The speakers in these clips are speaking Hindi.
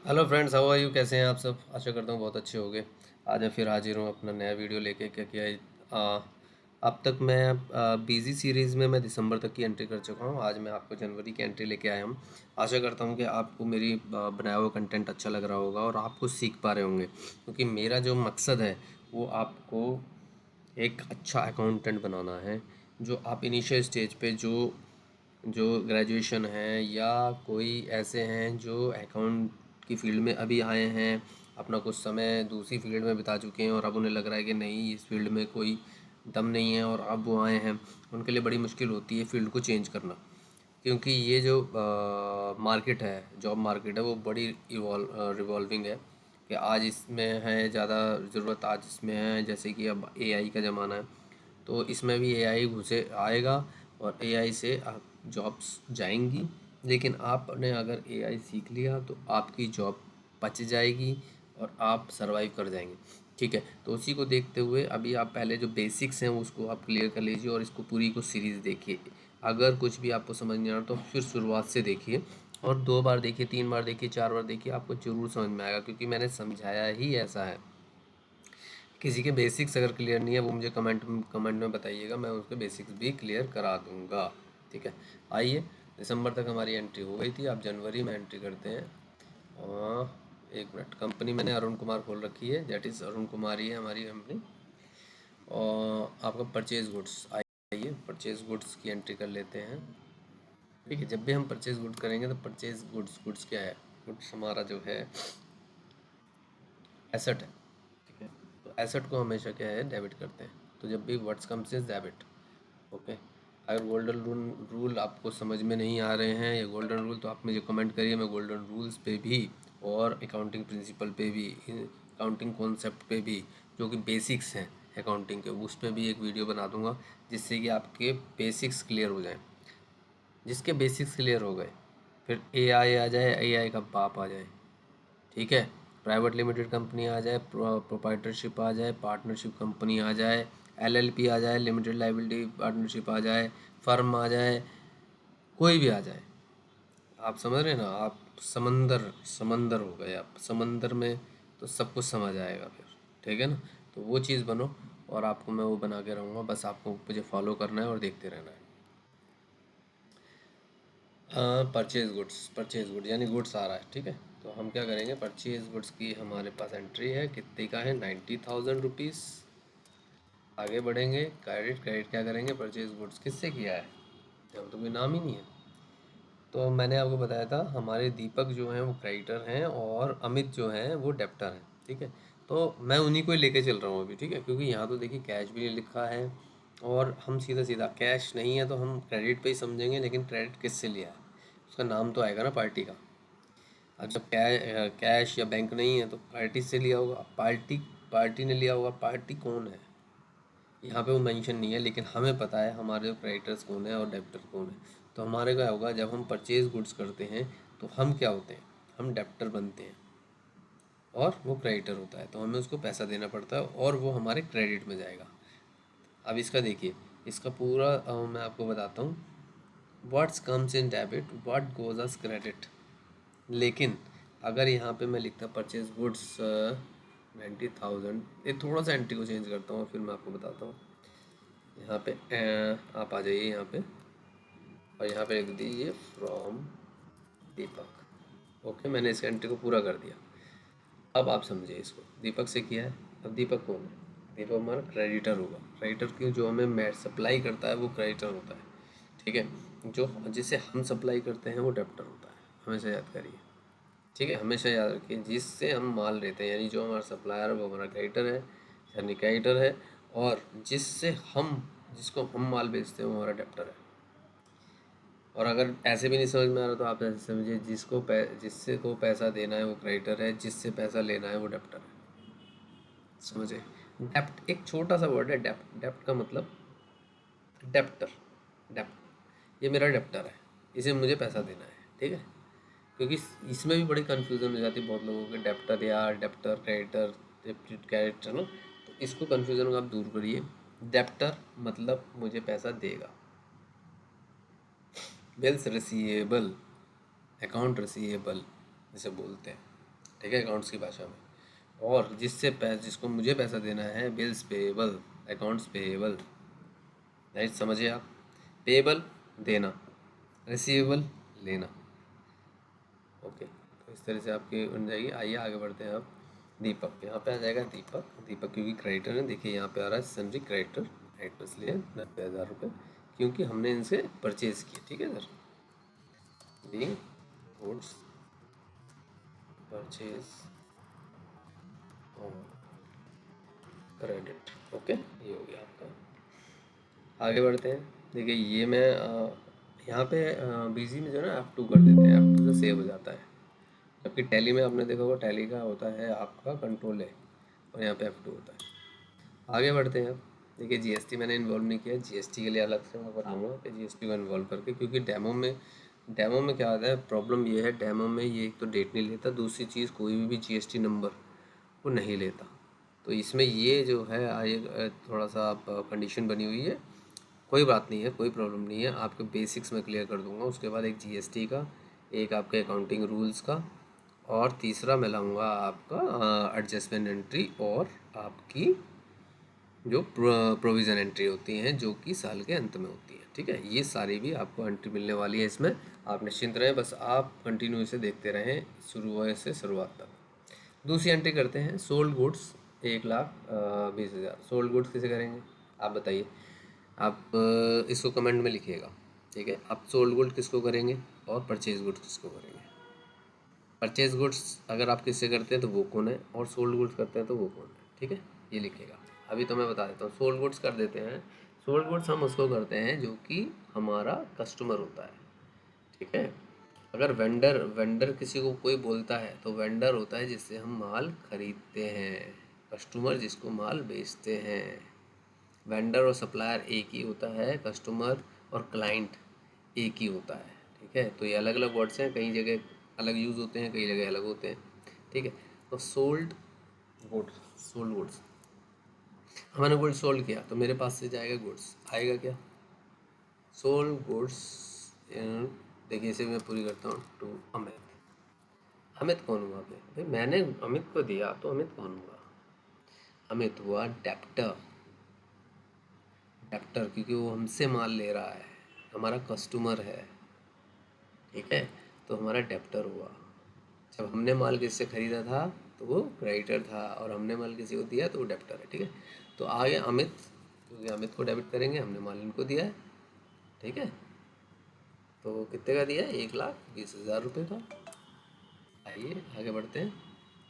Hello friends, how are you? कैसे हैं आप सब? आशा करता हूँ बहुत अच्छे होंगे। आज मैं फिर हाजिर हूँ अपना नया वीडियो लेके। क्या किया है, अब तक मैं बिजी सीरीज़ में मैं दिसंबर तक की एंट्री कर चुका हूँ। आज मैं आपको जनवरी की एंट्री लेके आया हूँ। आशा करता हूँ कि आपको मेरी बनाया हुआ कंटेंट अच्छा लग रहा होगा और आप कुछ सीख पा रहे होंगे, क्योंकि मेरा जो मकसद है वो आपको एक अच्छा अकाउंटेंट बनाना है। जो आप इनिशियल स्टेज पे जो जो ग्रेजुएशन है या कोई ऐसे हैं जो अकाउंट की फील्ड में अभी आए हैं, अपना कुछ समय दूसरी फील्ड में बिता चुके हैं और अब उन्हें लग रहा है कि नहीं, इस फील्ड में कोई दम नहीं है और अब वो आए हैं, उनके लिए बड़ी मुश्किल होती है फील्ड को चेंज करना। क्योंकि ये जो मार्केट है, जॉब मार्केट है, वो बड़ी रिवॉल्विंग है। कि आज इसमें है ज़्यादा ज़रूरत, आज इसमें है जैसे कि अब एआई का ज़माना है, तो इसमें भी एआई घुसे आएगा और एआई से जॉब्स जाएंगी। लेकिन आपने अगर एआई सीख लिया तो आपकी जॉब बच जाएगी और आप सरवाइव कर जाएंगे। ठीक है, तो उसी को देखते हुए अभी आप पहले जो बेसिक्स हैं उसको आप क्लियर कर लीजिए और इसको पूरी को सीरीज़ देखिए। अगर कुछ भी आपको समझ नहीं आ रहा तो फिर शुरुआत से देखिए और 2 बार देखिए, 3 बार देखिए, 4 बार देखिए, आपको ज़रूर समझ में आएगा, क्योंकि मैंने समझाया ही ऐसा है। किसी के बेसिक्स अगर क्लियर नहीं है वो मुझे कमेंट में बताइएगा, मैं उसके बेसिक्स भी क्लियर करा दूंगा। ठीक है, आइए। दिसंबर तक हमारी एंट्री हो गई थी, अब जनवरी में एंट्री करते हैं। और एक मिनट, कंपनी मैंने अरुण कुमार खोल रखी है, दैट इज़ अरुण कुमार ही है हमारी कंपनी। और आपका परचेज गुड्स, आइए परचेज गुड्स की एंट्री कर लेते हैं। ठीक है, जब भी हम परचेज गुड्स करेंगे तो परचेज गुड्स, गुड्स क्या है? गुड्स हमारा जो है एसेट है। ठीक है, तो एसेट को हमेशा क्या है, डेबिट करते हैं। तो जब भी words comes is debit. Okay, अगर गोल्डन रूल रूल आपको समझ में नहीं आ रहे हैं या गोल्डन रूल, तो आप मुझे कमेंट करिए, मैं गोल्डन रूल्स पे भी और अकाउंटिंग प्रिंसिपल पे भी, अकाउंटिंग कॉन्सेप्ट पे भी, जो कि बेसिक्स हैं अकाउंटिंग के, उस पर भी एक वीडियो बना दूंगा, जिससे कि आपके बेसिक्स क्लियर हो जाएं। जिसके बेसिक्स क्लियर हो गए, फिर एआई आ जाए, एआई का बाप आ जाए। ठीक है, प्राइवेट लिमिटेड कंपनी आ जाए, प्रोप्राइटरशिप आ जाए, पार्टनरशिप कंपनी आ जाए, एलएलपी आ जाए, लिमिटेड लाइबिलिटी पार्टनरशिप आ जाए, फर्म आ जाए, कोई भी आ जाए, आप समझ रहे हैं ना? आप समंदर समंदर हो गए, आप समंदर में, तो सब कुछ समझ आएगा फिर। ठीक है ना? तो वो चीज़ बनो और आपको मैं वो बना के रहूँगा, बस आपको मुझे फॉलो करना है और देखते रहना है। परचेज गुड्स, परचेज गुड्स यानी गुड्स आ रहा है। ठीक है, तो हम क्या करेंगे, परचेज गुड्स की हमारे पास एंट्री है, कितने का है, 90,000 रुपीज़। आगे बढ़ेंगे, क्रेडिट, क्रेडिट क्या करेंगे, परचेज गुड्स किससे किया है, जब तो कोई नाम ही नहीं है। तो मैंने आपको बताया था हमारे दीपक जो हैं वो क्रेडिटर हैं और अमित जो हैं वो डेप्टर हैं। ठीक है, तो मैं उन्हीं को ही लेके चल रहा हूँ अभी। ठीक है, क्योंकि यहाँ तो देखिए कैश भी नहीं लिखा है और हम सीधा सीधा, कैश नहीं है तो हम क्रेडिट पे ही समझेंगे, लेकिन क्रेडिट किससे लिया है, उसका नाम तो आएगा ना पार्टी का। अब जब कैश या बैंक नहीं है तो पार्टी से लिया होगा, पार्टी, पार्टी ने लिया होगा, पार्टी कौन है यहाँ पे वो मेंशन नहीं है, लेकिन हमें पता है हमारे जो क्रेडिटर्स कौन है और डेब्टर कौन है। तो हमारे क्या होगा, जब हम परचेज गुड्स करते हैं तो हम क्या होते हैं, हम डेब्टर बनते हैं और वो क्रेडिटर होता है, तो हमें उसको पैसा देना पड़ता है और वो हमारे क्रेडिट में जाएगा। अब इसका देखिए, इसका पूरा मैं आपको बताता हूँ। What's comes in debit, what goes us credit. लेकिन अगर यहाँ पे मैं लिखता परचेज गुड्स 90,000, ये थोड़ा सा एंट्री को चेंज करता हूँ और फिर मैं आपको बताता हूँ। यहाँ पे आप आ जाइए यहाँ पे और यहाँ पे लिख दीजिए फ्रॉम दीपक। ओके, मैंने इस एंट्री को पूरा कर दिया। अब आप समझिए इसको, दीपक से किया है। अब दीपक कौन है? दीपक हमारा क्रेडिटर होगा। क्रेडिटर की जो हमें मैट सप्लाई करता है वो क्रेडिटर होता है। ठीक है, जो जिसे हम सप्लाई करते हैं वो डेप्टर होता है, हमेशा याद करिए। ठीक है, हमेशा याद रखिए, जिससे हम माल लेते हैं यानी जो हमारा सप्लायर है वो हमारा क्रेडिटर है, यानी क्रेडिटर है। और जिससे हम, जिसको हम माल बेचते हैं वो हमारा डेप्टर है। और अगर ऐसे भी नहीं समझ में आ रहा तो आप ऐसे समझिए, जिससे को पैसा देना है वो क्रेडिटर है, जिससे पैसा लेना है वो डेप्टर है। समझे? डेप्ट एक छोटा सा वर्ड है, डेप्ट, डेप्ट का मतलब डेप्टर, डेप्ट, ये मेरा डेप्टर है, इसे मुझे पैसा देना है। ठीक है, क्योंकि इसमें भी बड़ी कन्फ्यूज़न हो जाती है बहुत लोगों के, डेप्टर या डेप्टर, क्रेडिटर, डेप्ट, क्रेडिटर ना। तो इसको कन्फ्यूज़न को आप दूर करिए। डेप्टर मतलब मुझे पैसा देगा। बिल्स रिसीवेबल, अकाउंट रिसीवेबल जिसे बोलते हैं। ठीक है, अकाउंट्स की भाषा में। और जिसको मुझे पैसा देना है, bills payable, accounts payable, right, समझिए आप। पेएबल देना, रिसीवेबल लेना। ओके, तो इस तरह से आपकी बन जाएगी। आइए आगे बढ़ते हैं अब। दीपक, यहाँ पे आ जाएगा दीपक। दीपक क्योंकि क्रेडिटर है, देखिए यहाँ पे आ रहा है सन्ड्री क्रेडिटर, राइट, इसलिए 90,000 रुपये क्योंकि हमने इनसे परचेज किए। ठीक है sir, being goods purchase on credit. Okay, ये हो गया आपका। आगे बढ़ते हैं। देखिए ये मैं यहाँ पे बीजी में जो है ना F2 कर देते हैं, F2 से सेव हो जाता है। जबकि टैली में आपने देखा होगा, टैली का होता है आपका कंट्रोल है और यहाँ पे F2 होता है। आगे बढ़ते हैं अब। देखिए जीएसटी मैंने इन्वॉल्व नहीं किया, जीएसटी के लिए अलग से मैं बताऊँगा कि जीएसटी को इन्वॉल्व करके, क्योंकि डेमो में क्या आता है, प्रॉब्लम ये है डेमो में, ये एक तो डेट नहीं लेता, दूसरी चीज़ कोई भी जीएसटी नंबर वो नहीं लेता। तो इसमें ये जो है थोड़ा सा आप कंडीशन बनी हुई है। कोई बात नहीं है, कोई प्रॉब्लम नहीं है, आपके बेसिक्स में क्लियर कर दूंगा। उसके बाद एक जीएसटी का, एक आपके अकाउंटिंग रूल्स का, और तीसरा मैं लाऊंगा आपका एडजस्टमेंट एंट्री और आपकी जो प्रोविज़न एंट्री होती हैं जो कि साल के अंत में होती है। ठीक है, ये सारी भी आपको एंट्री मिलने वाली है इसमें। आप निश्चिंत रहें, बस आप कंटिन्यू इसे देखते रहें शुरू से शुरुआत तक। दूसरी एंट्री करते हैं, सोल्ड गुड्स 1,20,000। सोल्ड गुड्स किसे करेंगे आप बताइए। आप इसको कमेंट में लिखिएगा। ठीक है, आप सोल्ड गुड्स किसको करेंगे और परचेज गुड्स किसको करेंगे। परचेज गुड्स अगर आप किससे करते हैं तो वो कौन है, और सोल्ड गुड्स करते हैं तो वो कौन है। ठीक है, ये लिखिएगा। अभी तो मैं बता देता हूँ। सोल्ड गुड्स कर देते हैं, सोल्ड गुड्स हम उसको करते हैं जो कि हमारा कस्टमर होता है। ठीक है, अगर वेंडर वेंडर किसी को कोई बोलता है तो वेंडर होता है जिससे हम माल खरीदते हैं, कस्टमर जिसको माल बेचते हैं। वेंडर और सप्लायर एक ही होता है, कस्टमर और क्लाइंट एक ही होता है। ठीक है, तो ये अलग अलग वर्ड्स हैं, कई जगह अलग यूज़ होते हैं, कई जगह अलग होते हैं। ठीक है, तो गुड्स सोल्ड गुड्स, मैंने गुड्स सोल्ड किया तो मेरे पास से जाएगा गुड्स, आएगा क्या, सोल्ड गुड्स। देखिए इसे मैं पूरी करता हूँ। टू अमित, अमित कौन हुआ भाई, मैंने अमित को दिया तो अमित कौन हुआ, अमित हुआ डेप्टर। डेप्टर क्योंकि वो हमसे माल ले रहा है, हमारा कस्टमर है। ठीक है, तो हमारा डेप्टर हुआ। जब हमने माल किससे ख़रीदा था तो वो क्रेडिटर था, और हमने माल किसी को दिया तो वो डेप्टर है। ठीक है, तो आ गया अमित, क्योंकि अमित को डेबिट करेंगे, हमने माल इनको दिया है। ठीक है, तो कितने का दिया है, 1,20,000 रुपये का। आइए आगे बढ़ते हैं।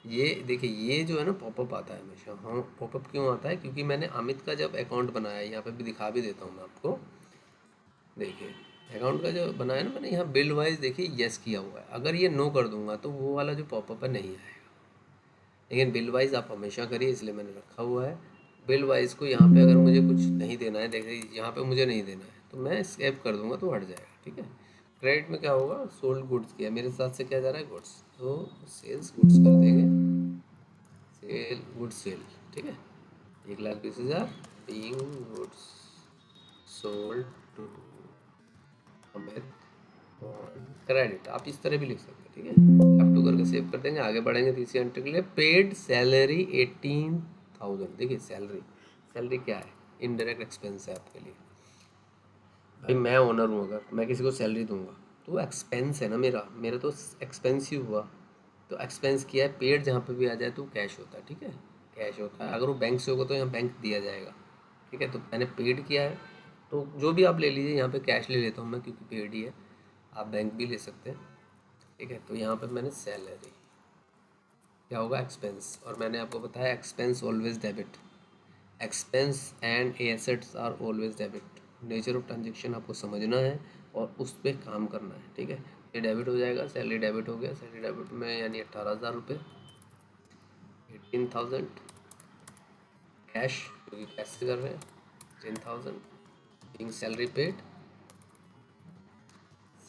ये देखिए, ये जो है ना पॉपअप आता है हमेशा। हाँ, पॉपअप क्यों आता है, क्योंकि मैंने अमित का जब अकाउंट बनाया, यहाँ पे भी दिखा भी देता हूँ मैं आपको। देखिए अकाउंट का जो बनाया ना मैंने, यहाँ बिल वाइज देखिए यस किया हुआ है। अगर ये नो कर दूंगा तो वो वाला जो पॉपअप है नहीं आएगा, लेकिन बिल वाइज आप हमेशा करिए, इसलिए मैंने रखा हुआ है। बिल वाइज को यहाँ पे अगर मुझे कुछ नहीं देना है, देखिए यहाँ पे मुझे नहीं देना है तो मैं स्कैप कर दूंगा तो हट जाएगा। ठीक है, क्रेडिट में क्या होगा, सोल्ड गुड्स किया, मेरे साथ से क्या जा रहा है, गुड्स, तो सेल्स गुड्स कर देंगे, सेल गुड्स सेल। ठीक है, 1,20,000 being goods sold to Amit on credit. आप इस तरह भी लिख सकते हैं। ठीक है, F2 करके सेव कर देंगे। आगे बढ़ेंगे तीसरी एंट्री के लिए, पेड सैलरी 18,000। देखिए सैलरी, सैलरी क्या है, इनडायरेक्ट एक्सपेंस है आपके लिए। भाई मैं ओनर हूँ, अगर मैं किसी को सैलरी दूंगा तो एक्सपेंस है ना, मेरा मेरा तो एक्सपेंस ही हुआ। तो एक्सपेंस किया है, पेड जहाँ पे भी आ जाए तो कैश होता है। ठीक है, कैश होता है। अगर वो बैंक से होगा तो यहाँ बैंक दिया जाएगा। ठीक है, तो मैंने पेड किया है, तो जो भी आप ले लीजिए, यहाँ पे कैश ले लेता हूँ मैं क्योंकि पेड ही है, आप बैंक भी ले सकते हैं। ठीक है, तो यहाँ पे मैंने सैलरी, क्या होगा, एक्सपेंस। और मैंने आपको बताया expense always debit, expense and assets are always debit. Nature of transaction आपको समझना है और उस पर काम करना है। ठीक है, ये डेबिट हो जाएगा, सैलरी डेबिट हो गया, सैलरी डेबिट में यानी 18,000 रुपये, 18,000 कैश, क्योंकि कैश से कर रहे हैं, 10,000 being salary paid,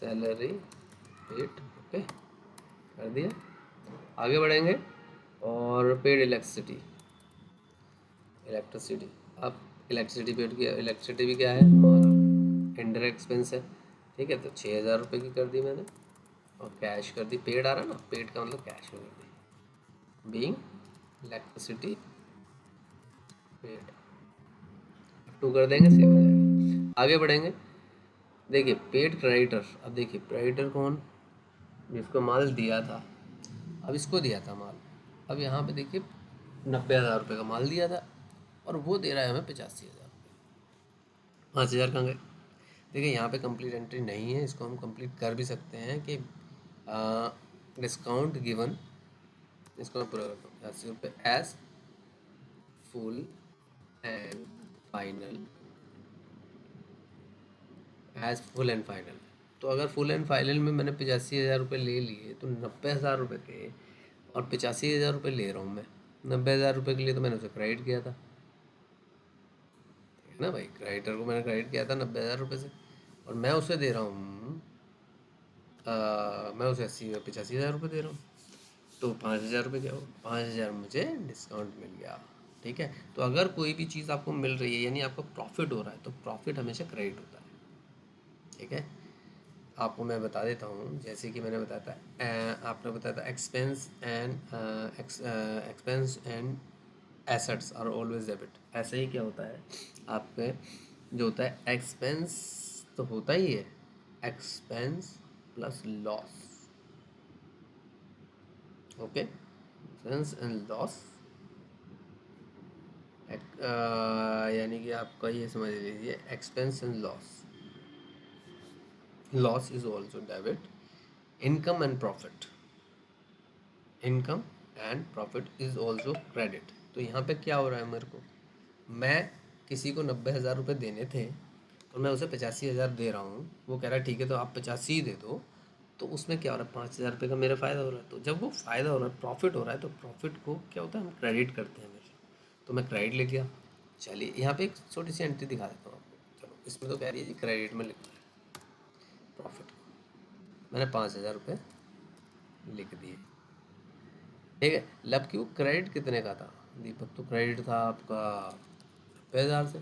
salary paid. Okay, कर दिया। आगे बढ़ेंगे, और पेड इलेक्ट्रिसिटी, इलेक्ट्रिसिटी, अब इलेक्ट्रिसिटी पेड किया, इलेक्ट्रिसिटी भी क्या है, हमारा इंडायरेक्ट एक्सपेंस है। ठीक है, तो 6,000 रुपये की कर दी मैंने, और कैश कर दी, पेड आ रहा है ना, पेड का मतलब कैश में कर दी। बीइंग इलेक्ट्रिसिटी पेड, टू कर देंगे, सेव हो जाएगा। आगे बढ़ेंगे। देखिए पेड क्रेडिटर, अब देखिए क्रेडिटर कौन, जिसको माल दिया था, अब इसको दिया था माल, अब यहाँ पे देखिए 90,000 रुपये का माल दिया था और वो दे रहा है हमें 85,000। 5,000 कहाँ गए? देखिए यहाँ पे कंप्लीट एंट्री नहीं है, इसको हम कंप्लीट कर भी सकते हैं कि डिस्काउंट गिवन, इसको मैं पूरा करता हूँ 80 रुपये as full and final, as full and final. तो अगर फुल एंड फाइनल में मैंने 85,000 रुपये ले लिए तो 90,000 रुपये के और 85,000 रुपये ले रहा हूँ मैं। 90,000 रुपये के लिए तो मैंने उसे क्रेडिट किया था, ठीक है ना भाई, क्रेडिटर को मैंने क्रेडिट किया था 90,000 रुपये से, और मैं उसे दे रहा हूँ मैं उसे 85,000 रुपये दे रहा हूँ। तो 5,000 रुपये क्या हो, 5,000 मुझे डिस्काउंट मिल गया। ठीक है, तो अगर कोई भी चीज़ आपको मिल रही है यानी आपका प्रॉफिट हो रहा है तो प्रॉफिट हमेशा क्रेडिट होता है। ठीक है, आपको मैं बता देता हूँ, जैसे कि मैंने बताया था, आपने बताया था expense and assets are always debit. ऐसे ही क्या होता है आपके, जो होता है एक्सपेंस तो होता ही है, expense plus loss, okay, expense and loss, यानी कि आपका ये समझ लीजिए expense and loss, loss is also debit, income and profit, income and profit is also credit. तो यहाँ पे क्या हो रहा है, मेरे को, मैं किसी को 90,000 रुपये देने थे और मैं उसे 85,000 दे रहा हूँ, वो कह रहा है ठीक है तो आप 85 ही दे दो, तो उसमें क्या हो रहा है, 5,000 रुपये का मेरा फ़ायदा हो रहा है। तो जब वो फ़ायदा हो रहा है, प्रॉफिट हो रहा है, तो प्रॉफिट को क्या होता है, हम क्रेडिट करते हैं हमेशा। तो मैं क्रेडिट लिख गया। चलिए यहाँ पे एक छोटी सी एंट्री दिखा देता हूँ आपको। चलो इसमें तो कह रही है जी क्रेडिट में लिखना है प्रॉफिट को, मैंने 5,000 रुपये लिख दिए। ठीक है, लब क्यों, क्रेडिट कितने का था दीपक, तो क्रेडिट था आपका 90,000 से,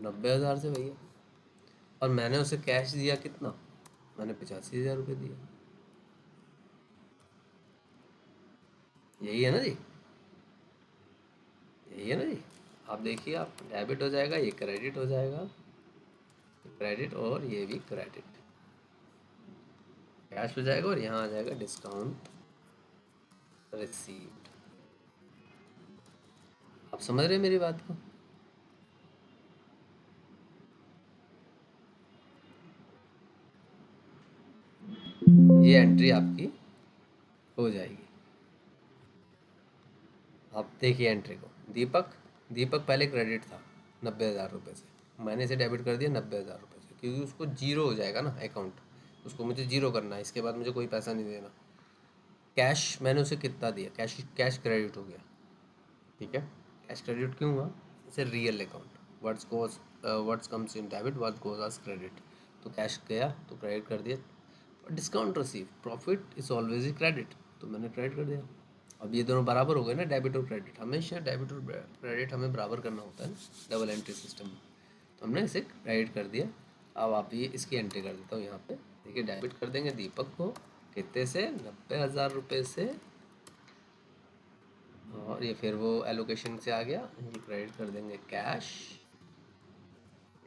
90,000 से भैया, और मैंने उसे कैश दिया कितना, मैंने 85,000 रुपये दिया। यही है ना जी, यही है ना जी। आप देखिए, आप डेबिट हो जाएगा, ये क्रेडिट हो जाएगा, क्रेडिट और ये भी क्रेडिट, कैश हो जाएगा और यहाँ आ जाएगा डिस्काउंट रिसीव्ड। आप समझ रहे हैं मेरी बात को? ये एंट्री आपकी हो जाएगी। आप देखिए एंट्री को, दीपक, दीपक पहले क्रेडिट था 90,000 रुपये से, मैंने इसे डेबिट कर दिया 90,000 रुपये से, क्योंकि उसको जीरो हो जाएगा ना अकाउंट, उसको मुझे जीरो करना है, इसके बाद मुझे कोई पैसा नहीं देना। कैश मैंने उसे कितना दिया, कैश कैश क्रेडिट हो गया। ठीक है, कैश क्रेडिट क्यों हुआ, इसे real account, what's comes in debit what goes as credit, तो कैश गया तो क्रेडिट कर दिया। Discount receive, profit is always ई क्रेडिट, तो मैंने क्रेडिट कर दिया। अब ये दोनों बराबर हो गए ना, डेबिट और क्रेडिट, हमेशा डेबिट और क्रेडिट हमें बराबर करना होता है ना डबल एंट्री सिस्टम में, तो हमने इसे क्रेडिट कर दिया। अब आप ये इसकी एंट्री कर देता हूँ यहाँ पे, देखिए डेबिट कर देंगे दीपक को कितने से, 90,000 रुपये से, और ये फिर वो एलोकेशन से आ गया, ये क्रेडिट कर देंगे कैश,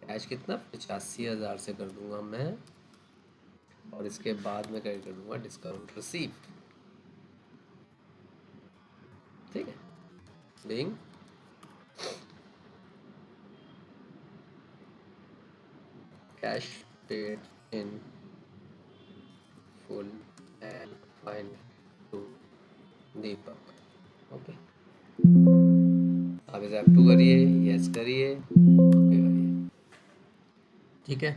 कैश कितना 85,000 से कर दूंगा मैं, और इसके बाद में क्रेडिट कर दूंगा डिस्काउंट रिसीव। ठीक है, being cash paid in full and fine to Deepak, okay. आप इसे अप टू करिए, यस करिए, ओके करिए। ठीक है,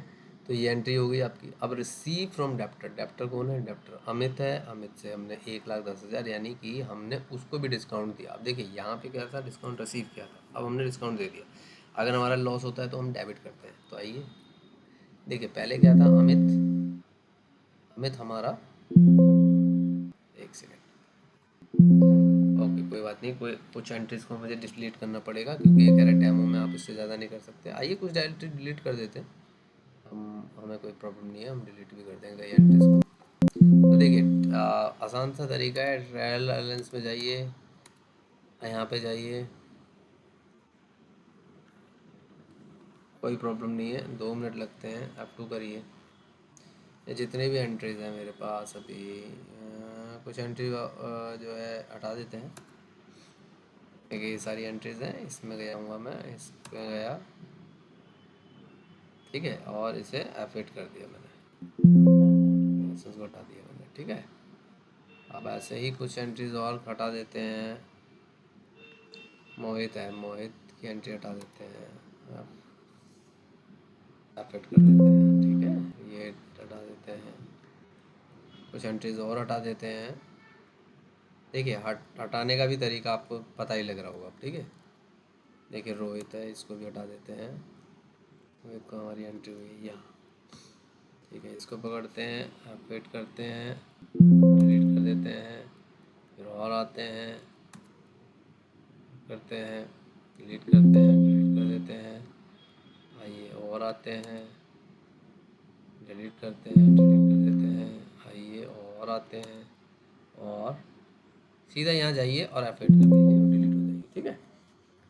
तो ये एंट्री हो गई आपकी। अब रिसीव फ्रॉम डेप्टर, डेप्टर कौन है, डेप्टर अमित है, अमित से हमने 1,10,000 यानी कि हमने उसको भी डिस्काउंट दिया। अब देखिए यहाँ पे क्या था, डिस्काउंट रिसीव किया था, अब हमने डिस्काउंट दे दिया। अगर हमारा लॉस होता है तो हम डेबिट करते हैं। तो आइए देखिए, पहले क्या था, अमित, अमित हमारा, एक सेकेंड, ओके कोई बात नहीं, कोई कुछ एंट्रीज को मुझे डिलीट करना पड़ेगा क्योंकि ये कह रहा है डेमो में आप इससे ज़्यादा नहीं कर सकते। आइए कुछ डायरेक्ट डिलीट कर देते हैं, हमें कोई प्रॉब्लम नहीं है, हम डिलीट भी कर देंगे ये एंट्रीज को। तो देखिए आसान सा तरीका है, ट्रायल बैलेंस में जाइए, यहाँ पे जाइए, कोई प्रॉब्लम नहीं है, 2 मिनट लगते हैं, F2 करिए। ये जितने भी एंट्रीज हैं मेरे पास अभी, कुछ एंट्री जो है हटा देते हैं, देखिए ये सारी एंट्रीज हैं, इसमें गया हूँ मैं, इसमें गया, ठीक है, और इसे F8 कर दिया मैंने, इसको हटा दिया मैंने, ठीक है। अब ऐसे ही कुछ एंट्रीज और हटा देते हैं, मोहित है, मोहित की एंट्री हटा देते हैं, F8 कर देते हैं, ठीक है, ये हटा देते हैं, कुछ एंट्रीज और हटा देते हैं। देखिए हटाने का भी तरीका आपको पता ही लग रहा होगा, ठीक है। देखिए रोहित है, इसको भी हटा देते हैं, रोहित को हमारी एंट्री हुई है यहाँ, ठीक है, इसको पकड़ते हैं, F8 करते हैं, डिलीट कर देते हैं, फिर और आते हैं, करते हैं, डिलीट करते हैं, डिलीट कर देते हैं, आइए और आते हैं, डिलीट करते हैं, डिलीट कर देते हैं, आइए और आते हैं, और सीधा यहाँ जाइए और F8 कर दीजिए और डिलीट हो जाएगी, ठीक है।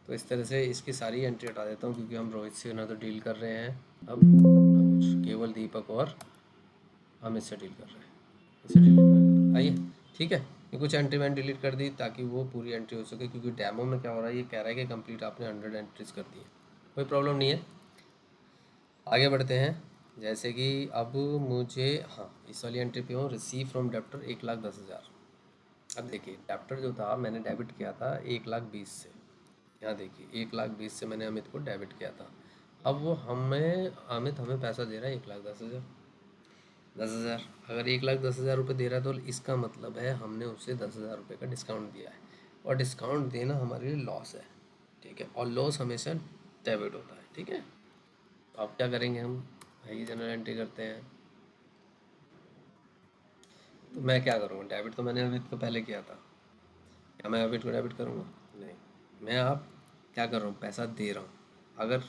तो इस तरह से इसकी सारी एंट्री हटा देता हूँ, क्योंकि हम रोहित से ना तो डील कर रहे हैं अब कुछ, केवल दीपक और हम इससे डील कर रहे हैं, इसे डिलीट कर आइए, ठीक है। ये कुछ एंट्री मैंने डिलीट कर दी ताकि वो पूरी एंट्री हो सके, क्योंकि डेमो में क्या हो रहा है, ये कह रहा है कि कंप्लीट आपने 100 एंट्रीज कर दी है, कोई प्रॉब्लम नहीं है। आगे बढ़ते हैं, जैसे कि अब मुझे, हाँ, इस वाली एंट्री पे हूँ, रिसीव फ्रॉम डेप्टर 1,10,000। अब देखिए डेप्टर जो था मैंने डेबिट किया था 1,20,000 से, यहाँ देखिए 1,20,000 से मैंने अमित को डेबिट किया था। अब वो अमित हमें पैसा दे रहा है 1,10,000, 10,000, अगर 1,10,000 रुपये दे रहा है तो इसका मतलब है हमने उसे 10,000 रुपये का डिस्काउंट दिया है, और डिस्काउंट देना हमारे लिए लॉस है, ठीक है, और लॉस हमेशा डेबिट होता है, ठीक है। तो अब क्या करेंगे, हम वही जनरल एंट्री करते हैं। तो मैं क्या करूँगा, डेबिट तो मैंने अमित को पहले किया था, क्या मैं अमित को डेबिट करूँगा, नहीं, मैं आप क्या कर रहा हूँ, पैसा दे रहा हूँ, अगर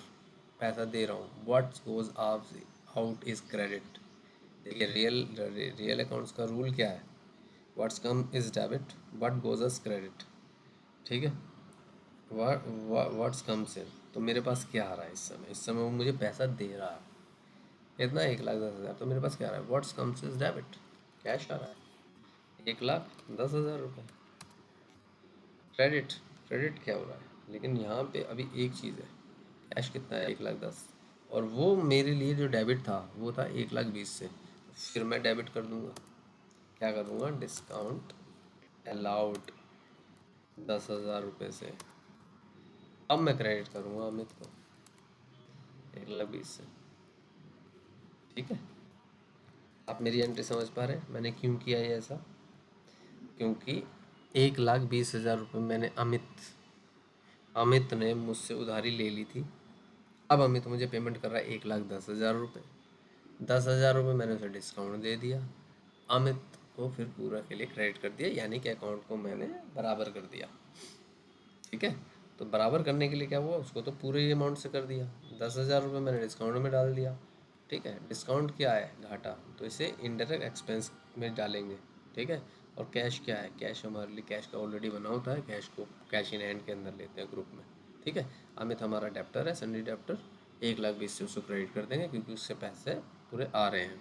पैसा दे रहा हूँ, what goes out is credit. देखिए रियल अकाउंट्स का रूल क्या है, what's come is debit, what goes us credit, ठीक है, व्हाट्स कम से, तो मेरे पास क्या आ रहा है इस समय वो मुझे पैसा दे रहा है, इतना 1,10,000, तो मेरे पास क्या आ रहा है, व्हाट्स कम से इज डेबिट, कैश आ रहा है 1,10,000 रुपये, क्रेडिट, क्रेडिट क्या हो रहा है, लेकिन यहाँ पे अभी एक चीज़ है, कैश कितना है 1,10,000, और वो मेरे लिए जो डेबिट था वो था 1,20,000 से, फिर मैं डेबिट कर दूंगा, क्या करूँगा, डिस्काउंट अलाउड 10,000 रुपये से, अब मैं क्रेडिट करूँगा अमित को 1,20,000 से, ठीक है। आप मेरी एंट्री समझ पा रहे हैं मैंने क्यों किया है ऐसा, क्योंकि 1,20,000 रुपये मैंने अमित ने मुझसे उधारी ले ली थी, अब अमित मुझे पेमेंट कर रहा है 1,10,000 रुपये, 10,000 रुपये मैंने उसे डिस्काउंट दे दिया, अमित को फिर पूरा के लिए क्रेडिट कर दिया, यानी कि अकाउंट को मैंने बराबर कर दिया, ठीक है। तो बराबर करने के लिए क्या हुआ, उसको तो पूरे ही अमाउंट से कर दिया, 10,000 रुपये मैंने डिस्काउंट में डाल दिया, ठीक है। डिस्काउंट क्या है, घाटा, तो इसे इनडायरेक्ट एक्सपेंस में डालेंगे, ठीक है। और कैश क्या है, कैश हमारे लिए कैश का ऑलरेडी बना होता है, कैश को कैश इन हैंड के अंदर लेते हैं ग्रुप में, ठीक है। अमित हमारा डेप्टर है, सन्नी डेप्टर, 1,20,000 से उसको क्रेडिट कर देंगे, क्योंकि उससे पैसे पूरे आ रहे हैं,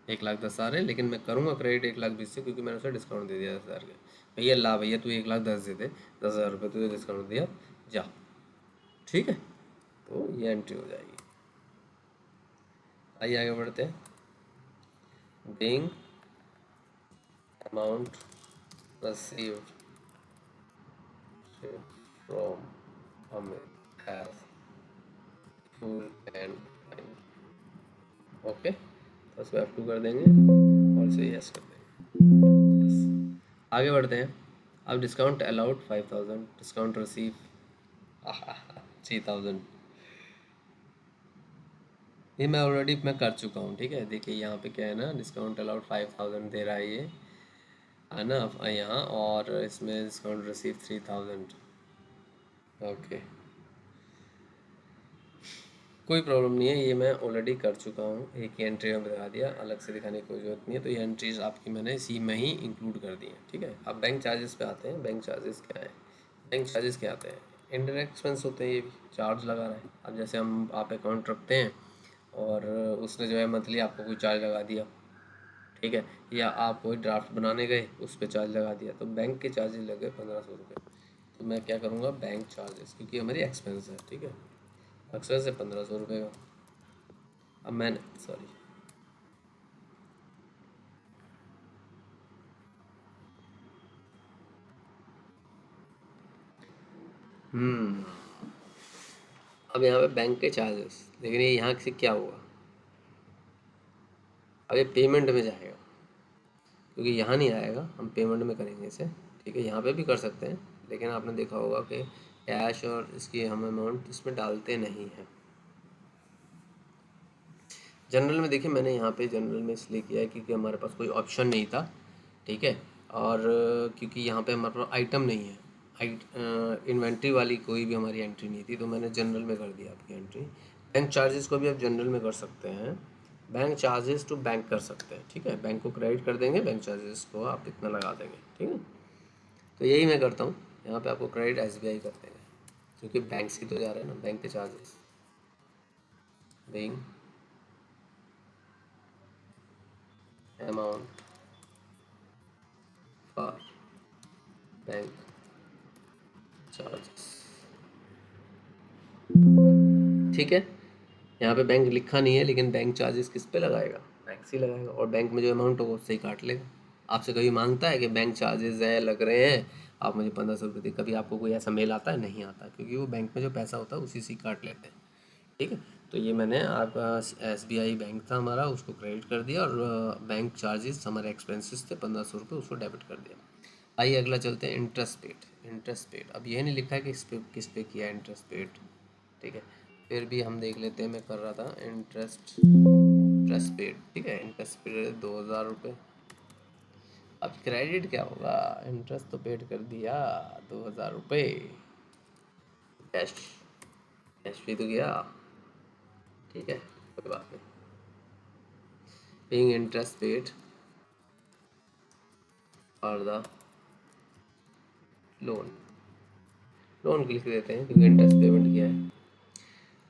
1,10,000 आ रहे हैं, लेकिन मैं करूँगा क्रेडिट 1,20,000 से, क्योंकि मैंने उसे डिस्काउंट दे दिया 10,000 के, भैया ला भैया तू 1,10,000 दे दे, 10,000 रुपये तुझे डिस्काउंट दिया, जा, ठीक है। तो ये एंट्री हो जाएगी। आइए आगे बढ़ते हैं, being amount received from Amit as full and final, okay, तो इसको F2 कर देंगे और इसे यस कर देंगे, yes। आगे बढ़ते हैं, अब डिस्काउंट अलाउड 5,000, डिस्काउंट रिसीव 3,000, ये मैं ऑलरेडी कर चुका हूँ, ठीक है। देखिए यहाँ पे क्या है ना, डिस्काउंट अलाउड 5,000 दे रहा है ये, है ना, यहाँ, और इसमें डिस्काउंट रिसीव 3,000, ओके। कोई प्रॉब्लम नहीं है, ये मैं ऑलरेडी कर चुका हूँ, एक ही एंट्री में दिखा दिया, अलग से दिखाने की कोई ज़रूरत नहीं है। तो ये एंट्रीज आपकी मैंने इसी में ही इंक्लूड कर दी हैं, ठीक है। अब बैंक चार्जेस पे आते हैं। बैंक चार्जेस क्या है? बैंक चार्जेस क्या आते हैं? इनडायरेक्ट एक्सपेंस होते हैं, ये भी चार्ज लगा रहा है। अब जैसे आप अकाउंट रखते हैं और उसने जो है मंथली आपको कोई चार्ज लगा दिया, ठीक है, या आप कोई ड्राफ्ट बनाने गए उस पर चार्ज लगा दिया, तो बैंक के चार्जेस लगे 1500 रुपये। तो मैं क्या करूँगा, बैंक चार्जेस, क्योंकि हमारी एक्सपेंस है, ठीक है, एक्सपेंस है 1500 रुपये का। अब मैंने सॉरी हम्म अब यहाँ पे बैंक के चार्जेस, लेकिन ये यहाँ से क्या हुआ, अब ये पेमेंट में जाएगा, क्योंकि यहाँ नहीं आएगा, हम पेमेंट में करेंगे इसे, ठीक है। यहाँ पे भी कर सकते हैं, लेकिन आपने देखा होगा कि कैश और इसकी हम अमाउंट इसमें डालते नहीं हैं। जनरल में देखिए, मैंने यहाँ पे जनरल में इसलिए किया है क्योंकि हमारे पास कोई ऑप्शन नहीं था, ठीक है, और क्योंकि यहाँ पे हमारे पास आइटम नहीं है, इन्वेंट्री वाली कोई भी हमारी एंट्री नहीं थी, तो मैंने जनरल में कर दिया आपकी एंट्री। बैंक चार्जेस को भी आप जनरल में कर सकते हैं, बैंक चार्जेस टू बैंक कर सकते हैं, ठीक है, बैंक को क्रेडिट कर देंगे, बैंक चार्जेस को आप इतना लगा देंगे, ठीक है। तो यही मैं करता हूँ, यहाँ पे आपको क्रेडिट एसबीआई कर देंगे, क्योंकि बैंक से तो जा रहे हैं ना, बैंक के charges being amount for bank charges, ठीक है। यहाँ पे बैंक लिखा नहीं है, लेकिन बैंक चार्जेस किस पे लगाएगा, बैंक से ही लगाएगा, और बैंक में जो अमाउंट होगा उससे ही काट लेगा। आपसे कभी मांगता है कि बैंक चार्जेस है लग रहे हैं, आप मुझे 1500 रुपये दी, कभी आपको कोई ऐसा मेल आता है? नहीं आता, क्योंकि वो बैंक में जो पैसा होता है उसी से ही काट लेते हैं, ठीक है। तो ये मैंने आपका एसबीआई बैंक था हमारा, उसको क्रेडिट कर दिया, और बैंक चार्जेस हमारे एक्सपेंसेस थे 1500 रुपये, उसको डेबिट कर दिया। आइए अगला चलते हैं, इंटरेस्ट पेड। इंटरेस्ट पेड, अब ये नहीं लिखा है कि किस पे किया इंटरेस्ट पेड, ठीक है, फिर भी हम देख लेते हैं। मैं कर रहा था इंटरेस्ट पेड, ठीक है, इंटरेस्ट पेड 2000 रुपये। अब क्रेडिट क्या होगा, इंटरेस्ट तो पेड कर दिया 2000 रुपये, कैश, कैश भी तो गया, ठीक है, कोई बात नहीं। पेइंग इंटरेस्ट पेड और द लोन, लोन लिख देते हैं क्योंकि इंटरेस्ट पेमेंट किया है।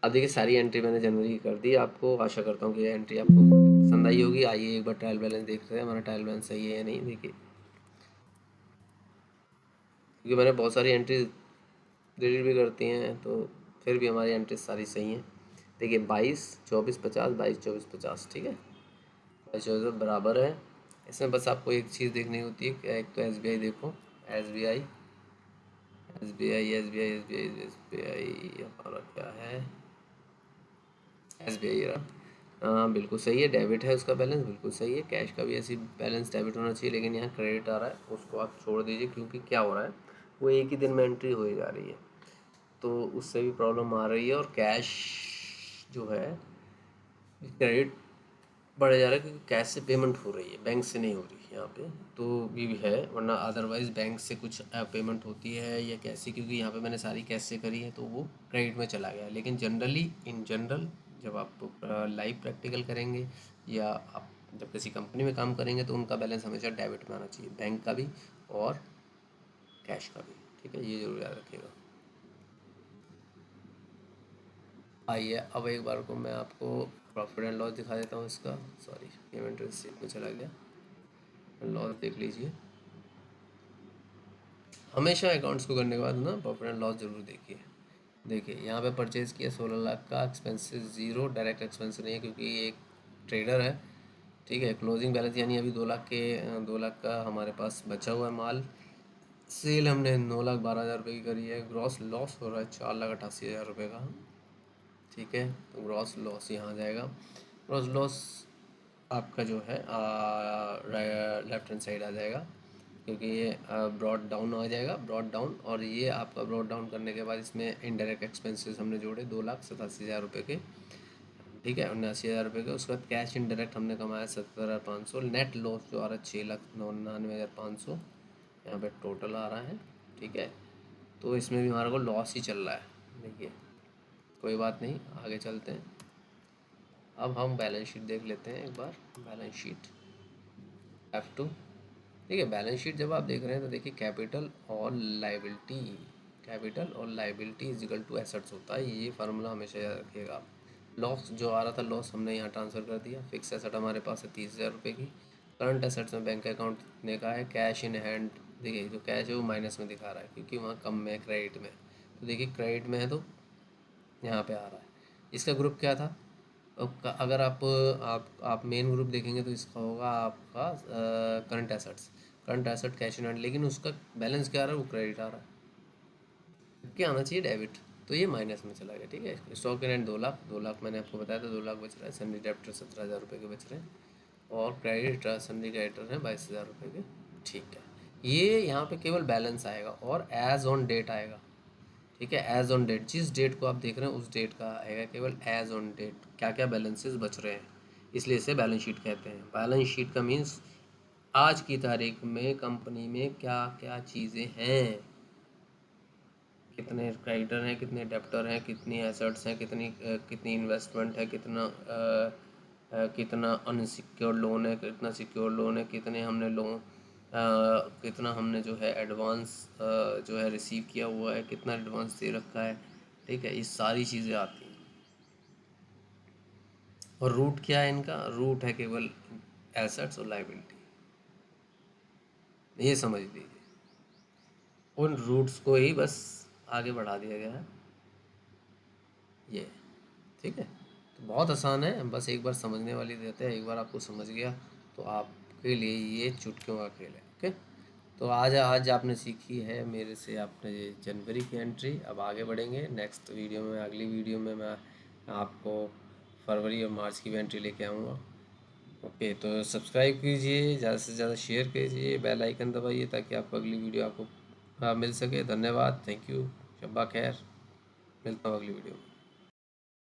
अब देखिए, सारी एंट्री मैंने जनवरी की कर दी, आपको आशा करता हूँ कि ये एंट्री आपको पसंद आई होगी। आइए एक बार ट्रायल बैलेंस देखते हैं, हमारा ट्रायल बैलेंस सही है या नहीं। देखिए, क्योंकि मैंने बहुत सारी एंट्री डिलीट भी करती हैं, तो फिर भी हमारी एंट्री सारी सही हैं। देखिए, 22 24 50, 22 24 50, ठीक है, 22 24 बराबर है। इसमें बस आपको एक चीज़ देखनी होती है कि एक तो एसबीआई देखो, SBI SBI SBI SBI SBI हमारा क्या है, एसबीआई रहा, हाँ बिल्कुल सही है, डेबिट है उसका बैलेंस, बिल्कुल सही है। कैश का भी ऐसी बैलेंस डेबिट होना चाहिए, लेकिन यहाँ क्रेडिट आ रहा है, उसको आप छोड़ दीजिए, क्योंकि क्या हो रहा है, वो एक ही दिन में एंट्री हो जा रही है, तो उससे भी प्रॉब्लम आ रही है। और कैश जो है, क्रेडिट बढ़ जा रहा है, क्योंकि कैश से पेमेंट हो रही है, बैंक से नहीं हो रही है यहाँ पे, तो ये भी है। वरना अदरवाइज़ बैंक से कुछ पेमेंट होती है या कैसे, क्योंकि यहाँ पे मैंने सारी कैश से करी है, तो वो क्रेडिट में चला गया। लेकिन जनरली, इन जनरल, जब आप लाइव प्रैक्टिकल करेंगे या आप जब किसी कंपनी में काम करेंगे, तो उनका बैलेंस हमेशा डेबिट में आना चाहिए, बैंक का भी और कैश का भी, ठीक है, ये जरूर याद रखिएगा। आइए अब एक बार को मैं आपको प्रॉफिट एंड लॉस दिखा देता हूँ इसका, सॉरी, पेमेंट रिसीट में चला गया, लॉस देख लीजिए। हमेशा अकाउंट्स को करने के बाद ना प्रॉफिट एंड लॉस जरूर देखिए। देखिए, यहाँ पे परचेज़ किया 16 लाख का, एक्सपेंसेस ज़ीरो, डायरेक्ट एक्सपेंस नहीं है क्योंकि ये एक ट्रेडर है, ठीक है। क्लोजिंग बैलेंस यानी अभी 2 लाख का हमारे पास बचा हुआ है माल। सेल हमने 9,12,000 रुपये की करी है। ग्रॉस लॉस हो रहा है 4,88,000 रुपये का, ठीक है, तो ग्रॉस लॉस यहाँ आ जाएगा। ग्रॉस लॉस आपका जो है लेफ्ट हैंड साइड आ जाएगा, क्योंकि ये ब्रॉड डाउन आ जाएगा, ब्रॉड डाउन, और ये आपका ब्रॉड डाउन करने के बाद इसमें इनडायरेक्ट एक्सपेंसेस हमने जोड़े 2,87,000 रुपये के, ठीक है, 79,000 रुपये के। उसके बाद कैश इनडायरेक्ट हमने कमाया 70,500, नेट लॉस जो आ रहा है 6,99,500, यहाँ पे टोटल आ रहा है, ठीक है। तो इसमें भी हमारे को लॉस ही चल रहा है, देखिए, कोई बात नहीं, आगे चलते हैं। अब हम बैलेंस शीट देख लेते हैं एक बार। Balance sheet F2। देखिए बैलेंस शीट जब आप देख रहे हैं तो देखिए कैपिटल और लाइबिलिटी, कैपिटल और liability is equal to assets होता है। ये फार्मूला हमेशा याद रखिएगा आप। लॉस जो आ रहा था, लॉस हमने यहाँ ट्रांसफ़र कर दिया। फिक्स एसेट हमारे पास है 30,000 रुपये की। करंट एसेट्स में बैंक अकाउंट कितने का है, कैश इन हैंड। देखिए जो कैश है वो माइनस में दिखा रहा है क्योंकि वहाँ कम में है क्रेडिट में। तो देखिए क्रेडिट में है तो यहाँ पे आ रहा है। इसका ग्रुप क्या था, अगर आप मेन ग्रुप देखेंगे तो इसका होगा आपका current assets. Current asset cash in hand, लेकिन उसका बैलेंस क्या आ रहा है, वो क्रेडिट आ रहा है। क्या आना चाहिए, डेबिट। तो ये माइनस में चला गया। ठीक है, stock in hand 2 lakh, 2 lakh मैंने आपको बताया था, 2 लाख बच रहा है। सन्नी डेप्टर 17,000 रुपये के बच रहे हैं। और क्रेडिट सन्नी क्रेडिटर हैं 22,000 रुपये के। ठीक है, ये यहाँ पे केवल बैलेंस आएगा और एज ऑन डेट आएगा। ठीक है, एज ऑन डेट, जिस डेट को आप देख रहे हैं उस डेट का आएगा केवल एज ऑन डेट, क्या क्या बैलेंसेस बच रहे हैं। इसलिए इसे बैलेंस शीट कहते हैं। बैलेंस शीट का मीन्स आज की तारीख में कंपनी में क्या क्या चीज़ें हैं, कितने क्रेडिटर हैं, कितने डेप्टर हैं, कितनी एसेट्स हैं, कितनी इन्वेस्टमेंट है, कितना अनसिक्योर्ड लोन है, कितना सिक्योर लोन है, कितने हमने लोन कितना हमने जो है एडवांस जो है रिसीव किया हुआ है, कितना एडवांस दे रखा है। ठीक है, ये सारी चीज़ें आती हैं। और रूट क्या है इनका, रूट है केवल एसेट्स और लाइबिलिटी, ये समझ लीजिए। उन रूट्स को ही बस आगे बढ़ा दिया गया है ये। ठीक है, तो बहुत आसान है, बस एक बार समझने वाली रहते हैं। एक बार आपको समझ गया तो आपके लिए ये चुटकियों का खेल है। ओके, तो आज आज आपने सीखी है मेरे से आपने ये जनवरी की एंट्री। अब आगे बढ़ेंगे नेक्स्ट वीडियो में, अगली वीडियो में मैं आपको फरवरी और मार्च की भी एंट्री लेके आऊँगा। ओके, तो सब्सक्राइब कीजिए, ज़्यादा से ज़्यादा शेयर कीजिए, बेल आइकन दबाइए ताकि आपको अगली वीडियो आपको मिल सके। धन्यवाद, थैंक यू, शब्बा खैर, मिलता हूँ अगली वीडियो में।